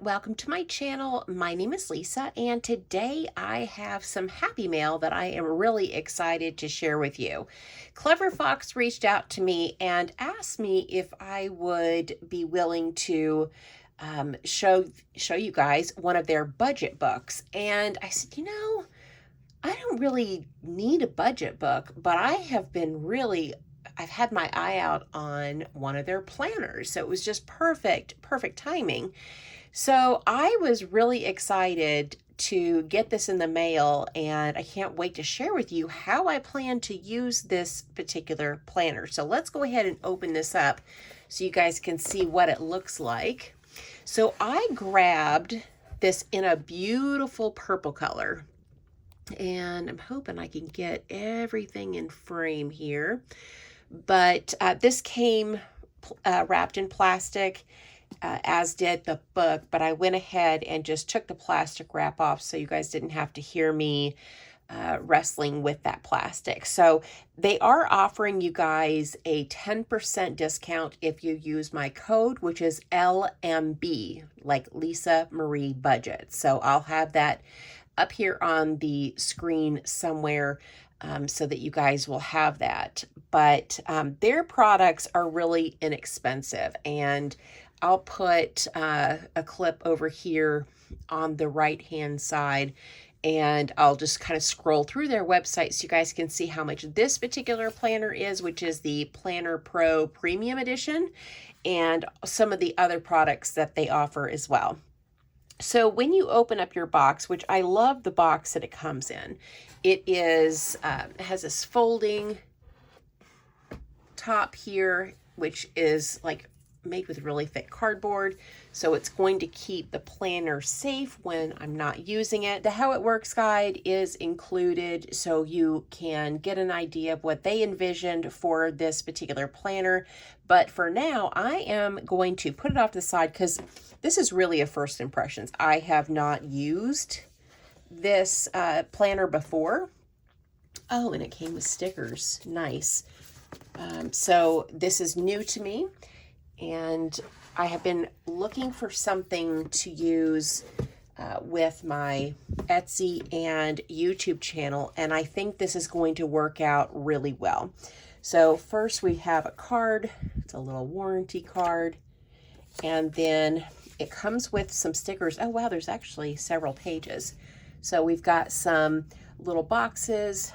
welcome to my channel. My name is Lisa, and today I have some happy mail that I am really excited to share with you. Clever Fox reached out to me and asked me if I would be willing to show you guys one of their budget books. And I said, I don't really need a budget book, but I've had my eye out on one of their planners. So it was just perfect timing. So I was really excited to get this in the mail, and I can't wait to share with you how I plan to use this particular planner. So let's go ahead and open this up so you guys can see what it looks like. So I grabbed this in a beautiful purple color, and I'm hoping I can get everything in frame here. But this came wrapped in plastic, as did the book, but I went ahead and just took the plastic wrap off so you guys didn't have to hear me wrestling with that plastic. So they are offering you guys a 10% discount if you use my code, which is LMB, like Lisa Marie Budget. So I'll have that up here on the screen somewhere so that you guys will have that. But their products are really inexpensive, and I'll put a clip over here on the right hand side, and I'll just kind of scroll through their website so you guys can see how much this particular planner is, which is the Planner Pro Premium Edition, and some of the other products that they offer as well. So when you open up your box, which I love the box that it comes in, it has this folding top here, which is like made with really thick cardboard, so it's going to keep the planner safe when I'm not using it. The How It Works guide is included, so you can get an idea of what they envisioned for this particular planner. But for now, I am going to put it off to the side because this is really a first impressions. I have not used this planner before. Oh, and it came with stickers. Nice. So this is new to me, and I have been looking for something to use with my Etsy and YouTube channel, and I think this is going to work out really well. So first we have a card. It's a little warranty card, and then it comes with some stickers. Oh wow, there's actually several pages. So we've got some little boxes,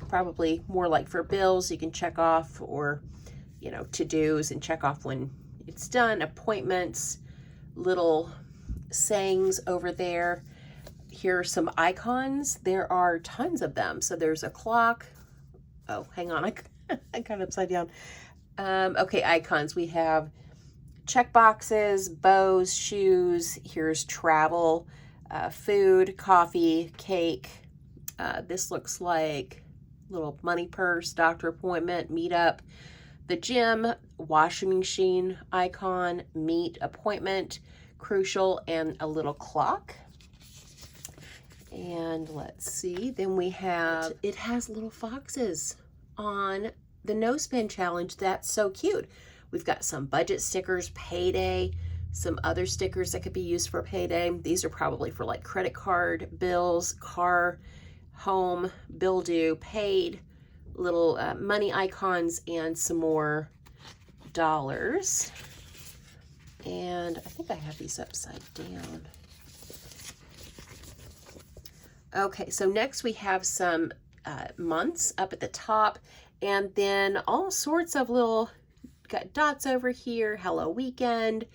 probably more like for bills you can check off, or to-dos and check off when it's done, appointments, little sayings over there. Here are some icons. There are tons of them. So there's a clock. Oh, hang on, I got it upside down. Okay, icons. We have check boxes, bows, shoes. Here's travel, food, coffee, cake. This looks like little money purse, doctor appointment, meetup, the gym, washing machine icon, meet, appointment, crucial, and a little clock. And let's see, then we have, it has little foxes on the no spend challenge. That's so cute. We've got some budget stickers, payday, some other stickers that could be used for payday. These are probably for like credit card, bills, car, home, bill due, paid, little money icons, and some more dollars. And I think I have these upside down. Okay, so next we have some months up at the top, and then all sorts of little, got dots over here. Hello Weekend,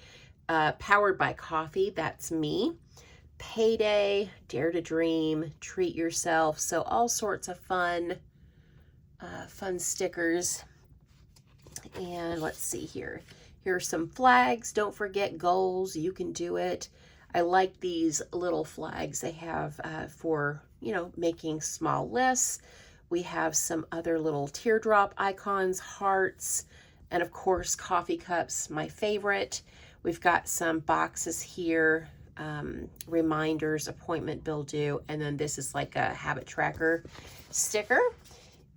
Powered by Coffee, that's me. Payday, Dare to Dream, Treat Yourself. So all sorts of fun stickers. And let's see here. Here are some flags. Don't forget goals. You can do it. I like these little flags they have for, making small lists. We have some other little teardrop icons, hearts, and of course, coffee cups, my favorite. We've got some boxes here, reminders, appointment, bill due, and then this is like a habit tracker sticker.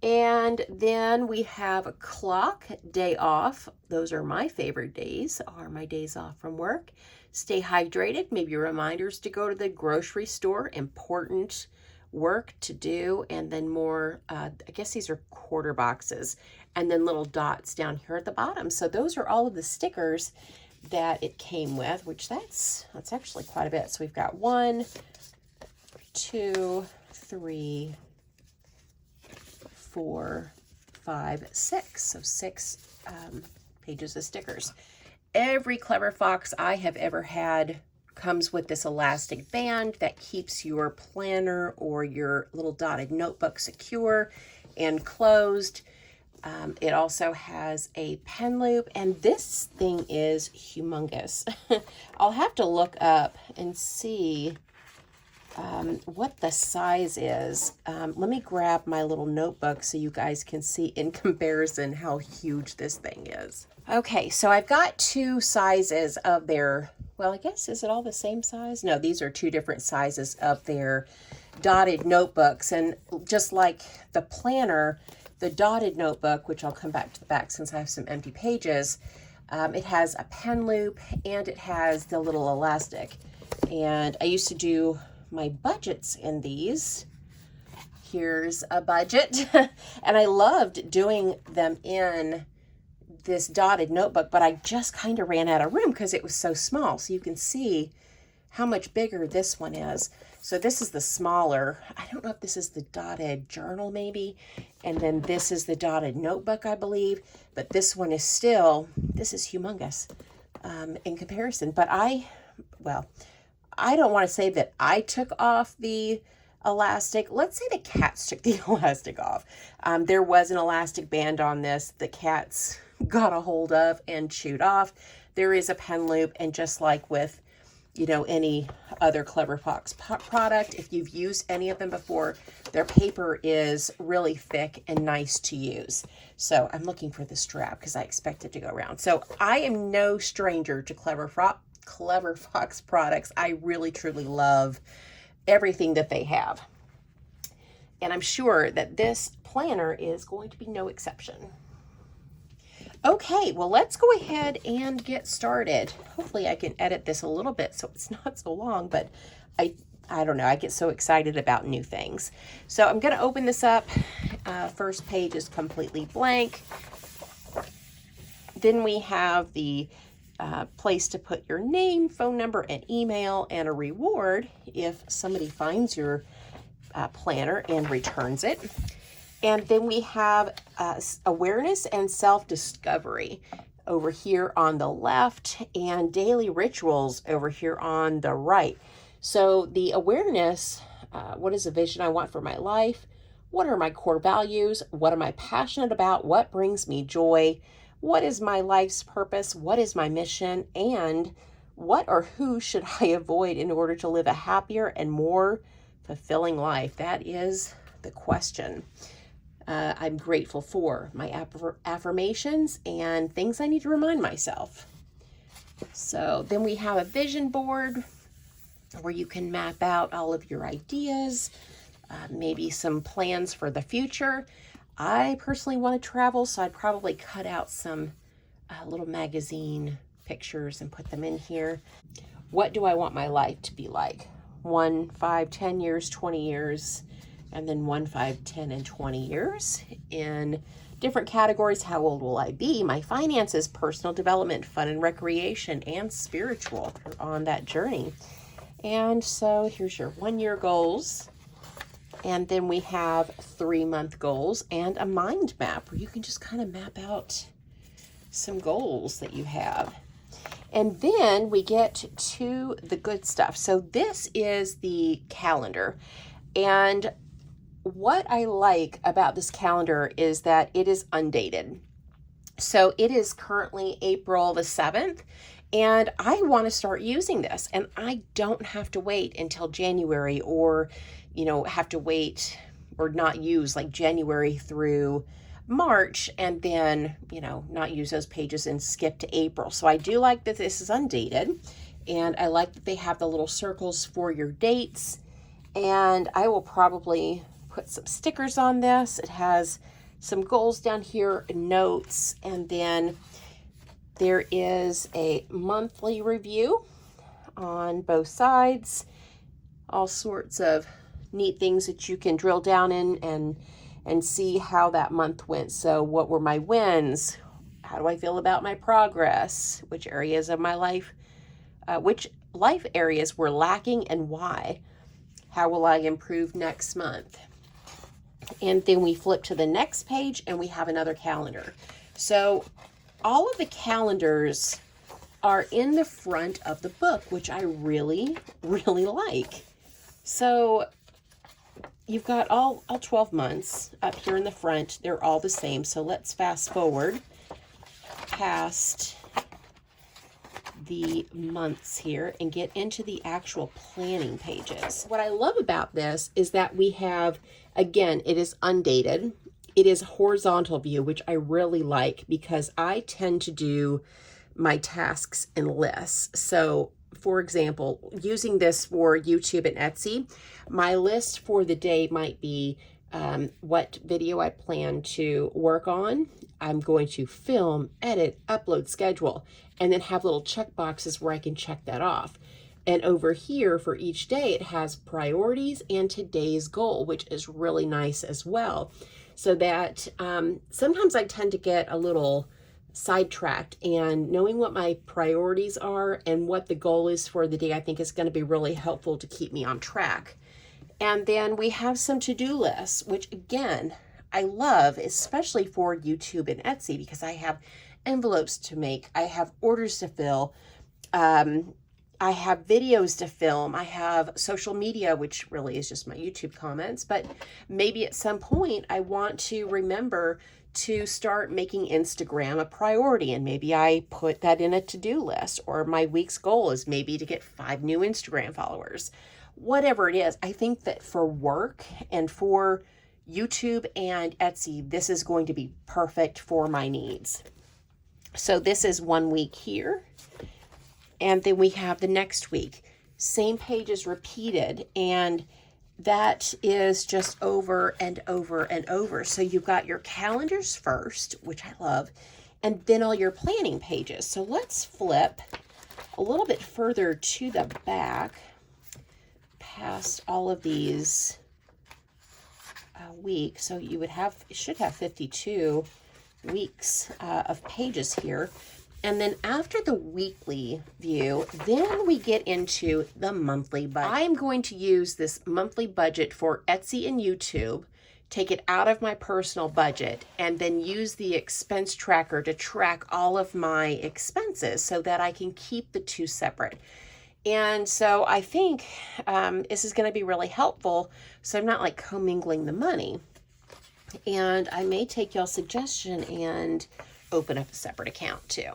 And then we have a clock, day off. Those are my favorite days, are my days off from work. Stay hydrated, maybe reminders to go to the grocery store, important work to do, and then more, I guess these are quarter boxes, and then little dots down here at the bottom. So those are all of the stickers that it came with, which that's actually quite a bit. So we've got 1, 2, 3, 4, 5, 6. So 6 pages of stickers. Every Clever Fox I have ever had comes with this elastic band that keeps your planner or your little dotted notebook secure and closed. It also has a pen loop, and this thing is humongous. I'll have to look up and see what the size is. Let me grab my little notebook so you guys can see in comparison how huge this thing is. Okay, so I've got 2 sizes of their, well, I guess, is it all the same size? No, these are 2 different sizes of their dotted notebooks. And just like the planner, the dotted notebook, which I'll come back to the back since I have some empty pages, it has a pen loop and it has the little elastic. And I used to do my budgets in these. Here's a budget. And I loved doing them in this dotted notebook, but I just kind of ran out of room because it was so small. So you can see how much bigger this one is. So this is the smaller. I don't know if this is the dotted journal maybe. And then this is the dotted notebook, I believe. But this one is still, this is humongous in comparison. But I don't want to say that I took off the elastic. Let's say the cats took the elastic off. There was an elastic band on this. The cats got a hold of and chewed off. There is a pen loop, and just like with, you know, any other Clever Fox product, if you've used any of them before, their paper is really thick and nice to use. So I'm looking for the strap because I expect it to go around. So I am no stranger to Clever Fox products. I really truly love everything that they have. And I'm sure that this planner is going to be no exception. Okay, well, let's go ahead and get started. Hopefully I can edit this a little bit so it's not so long, but I don't know, I get so excited about new things. So I'm going to open this up. First page is completely blank. Then we have the place to put your name, phone number, and email, and a reward if somebody finds your planner and returns it. And then we have awareness and self-discovery over here on the left, and daily rituals over here on the right. So the awareness, what is the vision I want for my life? What are my core values? What am I passionate about? What brings me joy? What is my life's purpose? What is my mission? And what or who should I avoid in order to live a happier and more fulfilling life? That is the question. I'm grateful for my affirmations and things I need to remind myself. So then we have a vision board where you can map out all of your ideas, maybe some plans for the future. I personally want to travel, so I'd probably cut out some little magazine pictures and put them in here. What do I want my life to be like? 1, 5, 10 years, 20 years, and then 1, 5, 10, and 20 years. In different categories, how old will I be? My finances, personal development, fun and recreation, and spiritual on that journey. And so here's your 1-year goals. And then we have 3-month goals and a mind map where you can just kind of map out some goals that you have. And then we get to the good stuff. So this is the calendar. And what I like about this calendar is that it is undated. So it is currently April the 7th, and I want to start using this, and I don't have to wait until January, or, you know, have to wait or not use like January through March and then, you know, not use those pages and skip to April. So I do like that this is undated, and I like that they have the little circles for your dates, and I will probably put some stickers on this. It has some goals down here, notes, and then there is a monthly review on both sides, all sorts of neat things that you can drill down in and see how that month went. So what were my wins? How do I feel about my progress? Which areas of my life, which life areas were lacking and why? How will I improve next month? And then we flip to the next page and we have another calendar. So all of the calendars are in the front of the book, which I really, really like. So you've got all 12 months up here in the front. They're all the same. So let's fast forward past the months here and get into the actual planning pages. What I love about this is that we have, again, it is undated. It is horizontal view, which I really like because I tend to do my tasks in lists. So for example, using this for YouTube and Etsy, my list for the day might be what video I plan to work on. I'm going to film, edit, upload, schedule, and then have little check boxes where I can check that off. And over here for each day, it has priorities and today's goal, which is really nice as well. So that sometimes I tend to get a little sidetracked, and knowing what my priorities are and what the goal is for the day, I think is going to be really helpful to keep me on track. And then we have some to-do lists, which again, I love, especially for YouTube and Etsy, because I have envelopes to make, I have orders to fill, I have videos to film, I have social media, which really is just my YouTube comments, but maybe at some point I want to remember to start making Instagram a priority, and maybe I put that in a to-do list, or my week's goal is maybe to get 5 new Instagram followers. Whatever it is, I think that for work and for YouTube and Etsy, this is going to be perfect for my needs. So this is 1 week here, and then we have the next week. Same page is repeated, and that is just over and over and over. So you've got your calendars first, which I love, and then all your planning pages. So let's flip a little bit further to the back, past all of these weeks. So you should have 52 weeks of pages here. And then after the weekly view, then we get into the monthly budget. I'm going to use this monthly budget for Etsy and YouTube, take it out of my personal budget, and then use the expense tracker to track all of my expenses so that I can keep the two separate. And so I think this is going to be really helpful, so I'm not like commingling the money. And I may take y'all's suggestion and open up a separate account too.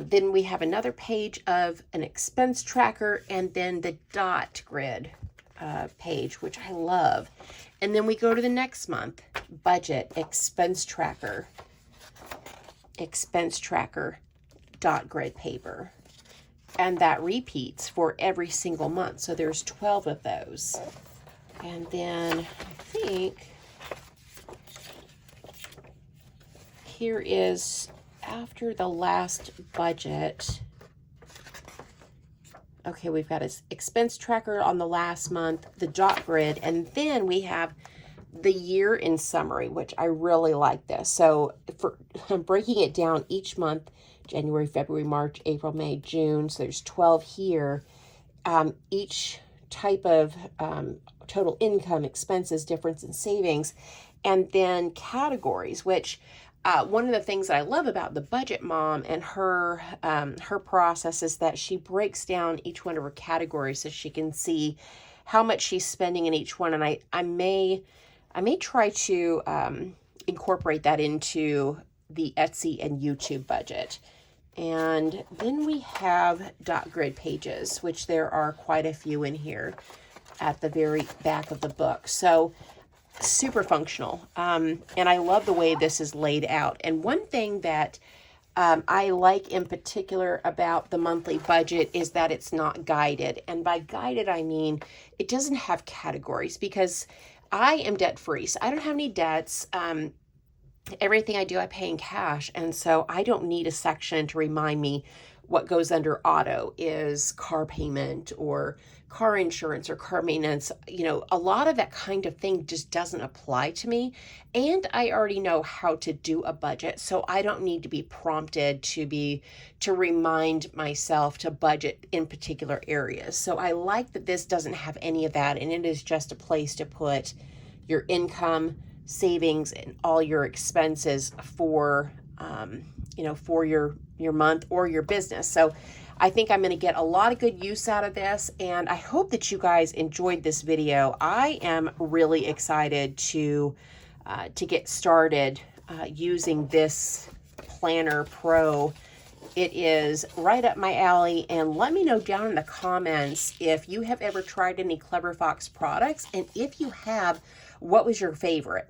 Then we have another page of an expense tracker, and then the dot grid page, which I love. And then we go to the next month, budget, expense tracker, dot grid paper. And that repeats for every single month. So there's 12 of those. And then I think here is after the last budget. Okay, we've got an expense tracker on the last month, the dot grid, and then we have the year in summary, which I really like this. So for breaking it down each month, January, February, March, April, May, June. So there's 12 here. Each type of total income, expenses, difference in savings, and then categories, which one of the things that I love about the Budget Mom and her process is that she breaks down each one of her categories so she can see how much she's spending in each one. And I may try to incorporate that into the Etsy and YouTube budget. And then we have dot grid pages, which there are quite a few in here at the very back of the book. So super functional. And I love the way this is laid out. And one thing that I like in particular about the monthly budget is that it's not guided. And by guided, I mean it doesn't have categories, because I am debt free. So I don't have any debts. everything I do, I pay in cash. And so I don't need a section to remind me what goes under auto is car payment or car insurance or car maintenance. You know, a lot of that kind of thing just doesn't apply to me. And I already know how to do a budget. So I don't need to be prompted to remind myself to budget in particular areas. So I like that this doesn't have any of that. And it is just a place to put your income, savings, and all your expenses for for your month or your business. So I think I'm going to get a lot of good use out of this, and I hope that you guys enjoyed this video. I am really excited to get started using this Planner Pro. It is right up my alley, and let me know down in the comments if you have ever tried any Clever Fox products, and if you have, what was your favorite?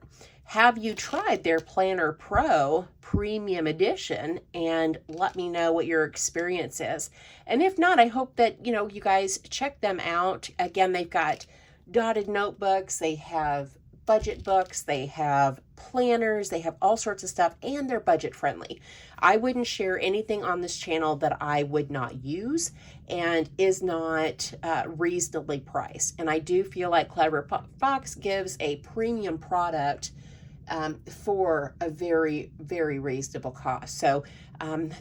Have you tried their Planner Pro Premium Edition? And let me know what your experience is. And if not, I hope that, you guys check them out. Again, they've got dotted notebooks, they have budget books, they have planners, they have all sorts of stuff, and they're budget friendly. I wouldn't share anything on this channel that I would not use and is not reasonably priced. And I do feel like Clever Fox gives a premium product for a very, very reasonable cost. So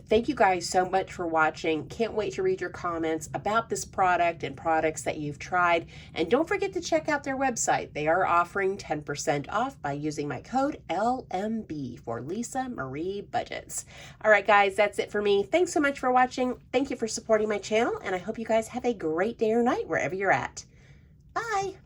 thank you guys so much for watching. Can't wait to read your comments about this product and products that you've tried. And don't forget to check out their website. They are offering 10% off by using my code LMB for Lisa Marie Budgets. All right, guys, that's it for me. Thanks so much for watching. Thank you for supporting my channel, and I hope you guys have a great day or night wherever you're at. Bye.